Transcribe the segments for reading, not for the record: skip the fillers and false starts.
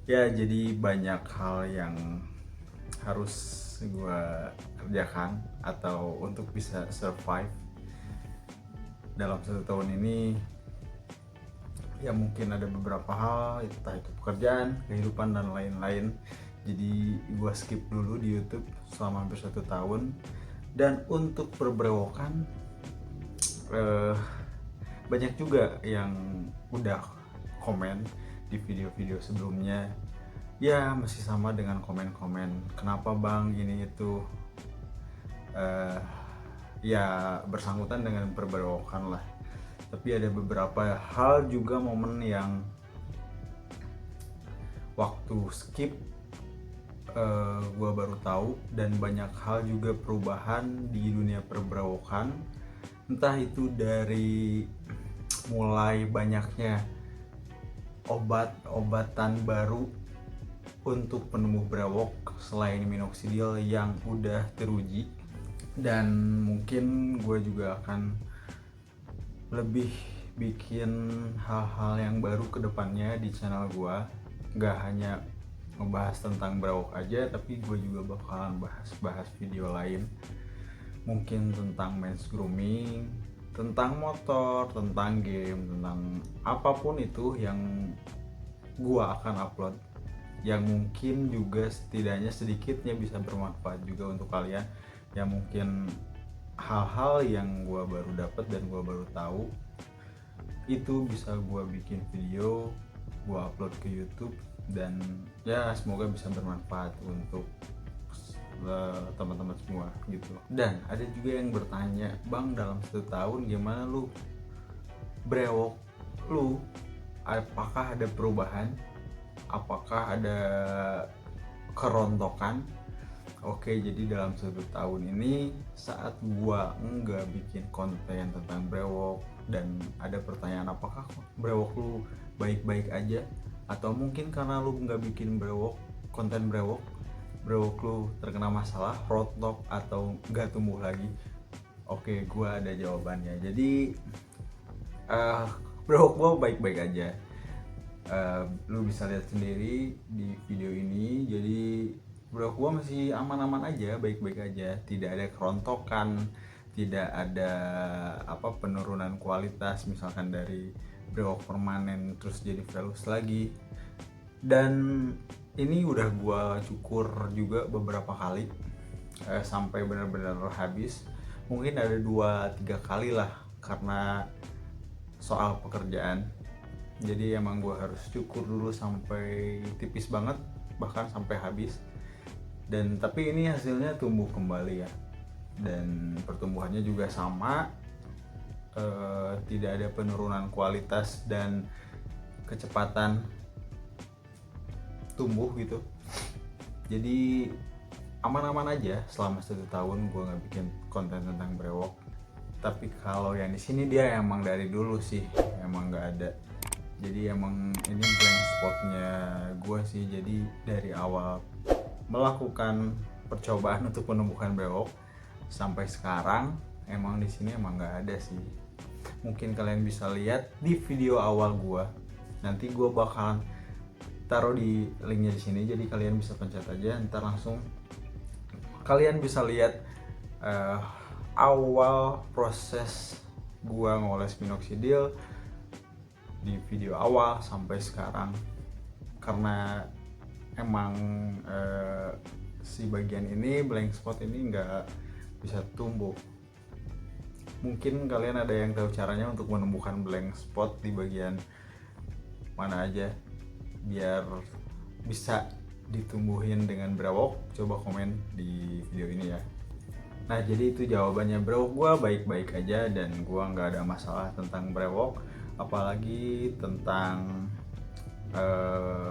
Ya, jadi banyak hal yang harus gue kerjakan atau untuk bisa survive dalam 1 tahun ini. Ya mungkin ada beberapa hal, entah itu pekerjaan, kehidupan, dan lain-lain. Jadi gue skip dulu di YouTube selama hampir 1 tahun. Dan untuk berbrewokan, eh, banyak juga yang udah komen di video-video sebelumnya. Ya masih sama dengan komen-komen, kenapa bang ini itu. eh, Ya bersangkutan dengan perberokan lah. Tapi ada beberapa hal juga, momen yang waktu skip gue baru tahu, dan banyak hal juga perubahan di dunia perberokan. Entah itu dari mulai banyaknya obat-obatan baru untuk penubuh brewok selain minoxidil yang udah teruji, dan mungkin gue juga akan lebih bikin hal-hal yang baru ke depannya di channel gue. Gak hanya ngebahas tentang brewok aja, tapi gue juga bakalan bahas-bahas video lain, mungkin tentang men's grooming, tentang motor, tentang game, tentang apapun itu yang gue akan upload, yang mungkin juga setidaknya sedikitnya bisa bermanfaat juga untuk kalian. Ya mungkin hal-hal yang gue baru dapat dan gue baru tahu itu bisa gue bikin video, gue upload ke YouTube, dan ya semoga bisa bermanfaat untuk teman-teman semua gitu. Dan ada juga yang bertanya, bang dalam 1 tahun gimana lu brewok lu, apakah ada perubahan, apakah ada kerontokan? Oke, jadi dalam 1 tahun ini saat gua enggak bikin konten tentang brewok, dan ada pertanyaan apakah brewok lu baik-baik aja, atau mungkin karena lu nggak bikin konten brewok lu terkena masalah, rontok, atau nggak tumbuh lagi. Oke, gua ada jawabannya. Jadi uh, brewok gua baik-baik aja. Lu bisa lihat sendiri di video ini. Jadi brewok gua masih aman-aman aja, baik-baik aja, tidak ada kerontokan, tidak ada penurunan kualitas, misalkan dari brewok permanen terus jadi velus lagi. Dan ini udah gua cukur juga beberapa kali sampai benar-benar habis. Mungkin ada 2-3 kali lah karena soal pekerjaan. Jadi emang gue harus cukur dulu sampai tipis banget, bahkan sampai habis. Dan tapi ini hasilnya tumbuh kembali ya, dan pertumbuhannya juga sama, tidak ada penurunan kualitas dan kecepatan tumbuh gitu. Jadi aman-aman aja selama 1 tahun gue nggak bikin konten tentang brewok. Tapi kalau yang di sini dia emang dari dulu sih emang nggak ada. Jadi emang ini blank spotnya gue sih. Jadi dari awal melakukan percobaan untuk penumbuhan brewok sampai sekarang emang di sini emang nggak ada sih. Mungkin kalian bisa lihat di video awal gue. Nanti gue bakalan taruh di linknya di sini, jadi kalian bisa pencet aja, ntar langsung kalian bisa lihat awal proses gua ngoles minoxidil di video awal sampai sekarang. Karena emang si bagian ini, blank spot ini nggak bisa tumbuh. Mungkin kalian ada yang tahu caranya untuk menumbuhkan blank spot di bagian mana aja biar bisa ditumbuhin dengan brewok, coba komen di video ini ya. Nah jadi itu jawabannya, brewok gue baik-baik aja dan gue nggak ada masalah tentang brewok, apalagi tentang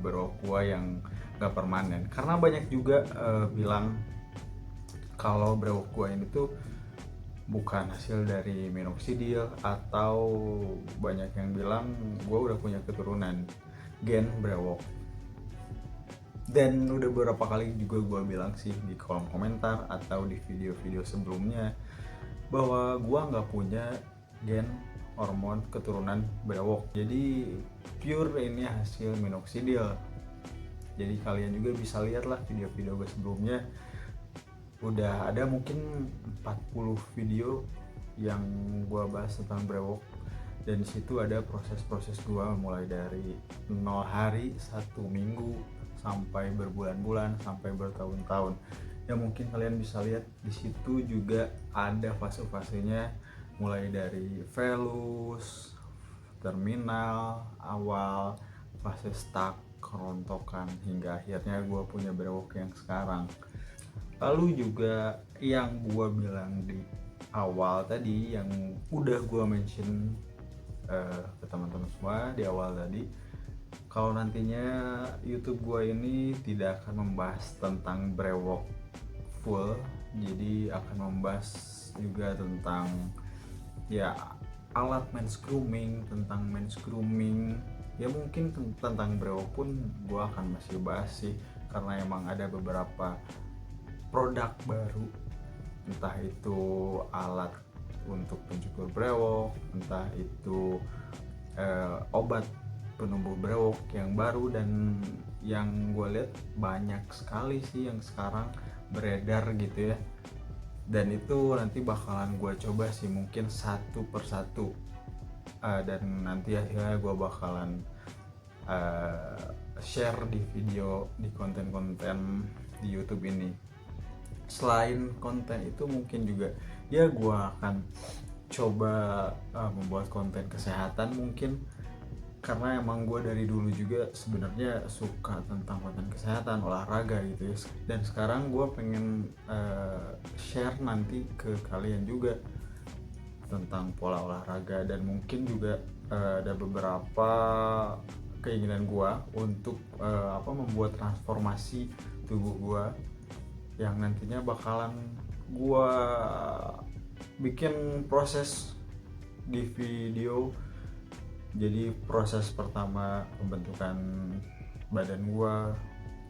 brewok gue yang nggak permanen. Karena banyak juga bilang kalau brewok gue ini tuh bukan hasil dari minoxidil, atau banyak yang bilang gue udah punya keturunan gen brewok. Dan udah beberapa kali juga gue bilang sih di kolom komentar atau di video-video sebelumnya bahwa gue nggak punya gen hormon keturunan brewok. Jadi pure ini hasil minoxidil. Jadi kalian juga bisa lihat lah video-video gue sebelumnya, udah ada mungkin 40 video yang gue bahas tentang brewok, dan disitu ada proses-proses gue mulai dari 0 hari, 1 minggu, sampai berbulan-bulan, sampai bertahun-tahun. Ya mungkin kalian bisa lihat di situ juga ada fase-fasenya, mulai dari velus, terminal, awal, fase stuck, kerontokan, hingga akhirnya gue punya brewok yang sekarang. Lalu juga yang gue bilang di awal tadi, yang udah gue mention ke teman-teman semua di awal tadi, kalau nantinya YouTube gue ini tidak akan membahas tentang brewok full, jadi akan membahas juga tentang ya alat men's grooming, tentang men's grooming, ya mungkin tentang brewok pun gue akan masih bahas sih, karena emang ada beberapa produk baru, entah itu alat untuk pencukur brewok, entah itu obat penumbuh brewok yang baru, dan yang gue lihat banyak sekali sih yang sekarang beredar gitu ya. Dan itu nanti bakalan gue coba sih mungkin satu persatu, dan nanti akhirnya gue bakalan share di video, di konten-konten di YouTube ini. Selain konten itu mungkin juga ya gue akan coba membuat konten kesehatan mungkin, karena emang gue dari dulu juga sebenarnya suka tentang konten kesehatan, olahraga gitu ya. Dan sekarang gue pengen share nanti ke kalian juga tentang pola olahraga, dan mungkin juga ada beberapa keinginan gue untuk membuat transformasi tubuh gue yang nantinya bakalan gue bikin proses di video. Jadi proses pertama pembentukan badan gue,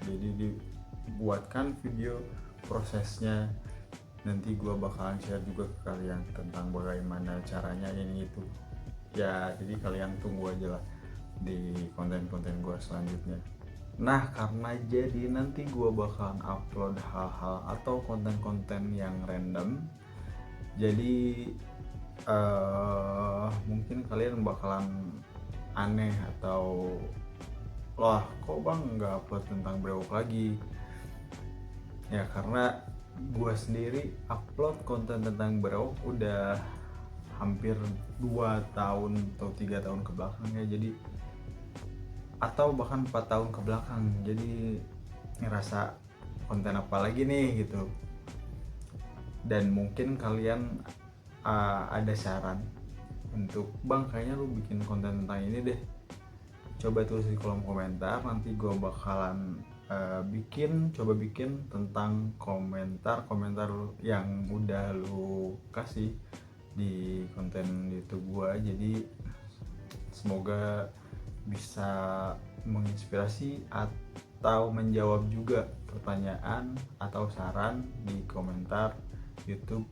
jadi dibuatkan video prosesnya, nanti gue bakalan share juga ke kalian tentang bagaimana caranya ini itu ya. Jadi kalian tunggu aja lah di konten-konten gue selanjutnya. Nah, karena jadi nanti gue bakalan upload hal-hal atau konten-konten yang random, jadi mungkin kalian bakalan aneh atau wah kok bang nggak upload tentang brewok lagi ya, karena gue sendiri upload konten tentang brewok udah hampir 2 tahun atau 3 tahun ke belakang ya, jadi atau bahkan 4 tahun ke belakang. Jadi ngerasa konten apa lagi nih gitu. Dan mungkin kalian ada saran untuk bang kayaknya lu bikin konten tentang ini deh, coba tulis di kolom komentar, nanti gue bakalan coba bikin tentang komentar yang udah lu kasih di konten YouTube gue. Jadi semoga bisa menginspirasi atau menjawab juga pertanyaan atau saran di komentar YouTube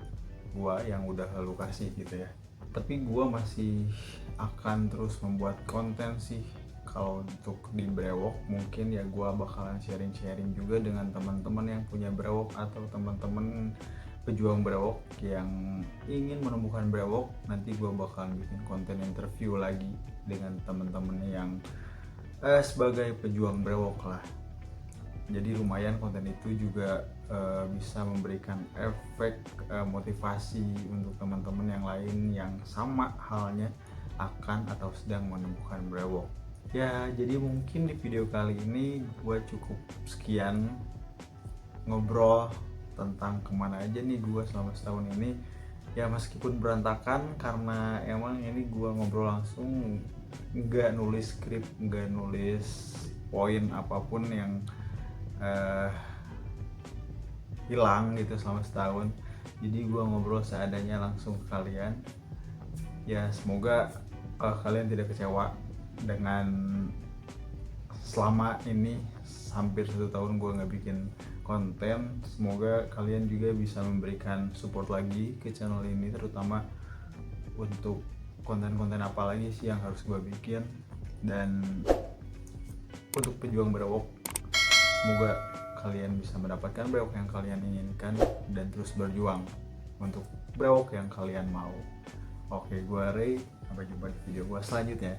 gua yang udah lalu kasih gitu ya. Tapi gua masih akan terus membuat konten sih. Kalau untuk di brewok mungkin ya gua bakalan sharing-sharing juga dengan teman-teman yang punya brewok atau teman-teman pejuang brewok yang ingin menumbuhkan brewok. Nanti gua bakalan bikin konten interview lagi dengan teman-teman yang sebagai pejuang brewok lah. Jadi lumayan konten itu juga bisa memberikan efek motivasi untuk teman-teman yang lain yang sama halnya akan atau sedang menumbuhkan brewok. Ya, jadi mungkin di video kali ini gue cukup sekian ngobrol tentang kemana aja nih gue selama setahun ini. Ya meskipun berantakan karena emang ini gue ngobrol langsung, nggak nulis skrip, nggak nulis poin apapun yang hilang gitu selama setahun. Jadi gue ngobrol seadanya langsung ke kalian. Ya semoga kalian tidak kecewa dengan selama ini hampir 1 tahun gue nggak bikin konten. Semoga kalian juga bisa memberikan support lagi ke channel ini, terutama untuk konten-konten apa lagi sih yang harus gue bikin. Dan untuk pejuang brewok, Semoga kalian bisa mendapatkan brewok yang kalian inginkan dan terus berjuang untuk brewok yang kalian mau. Oke, gue Ray, sampai jumpa di video gue selanjutnya.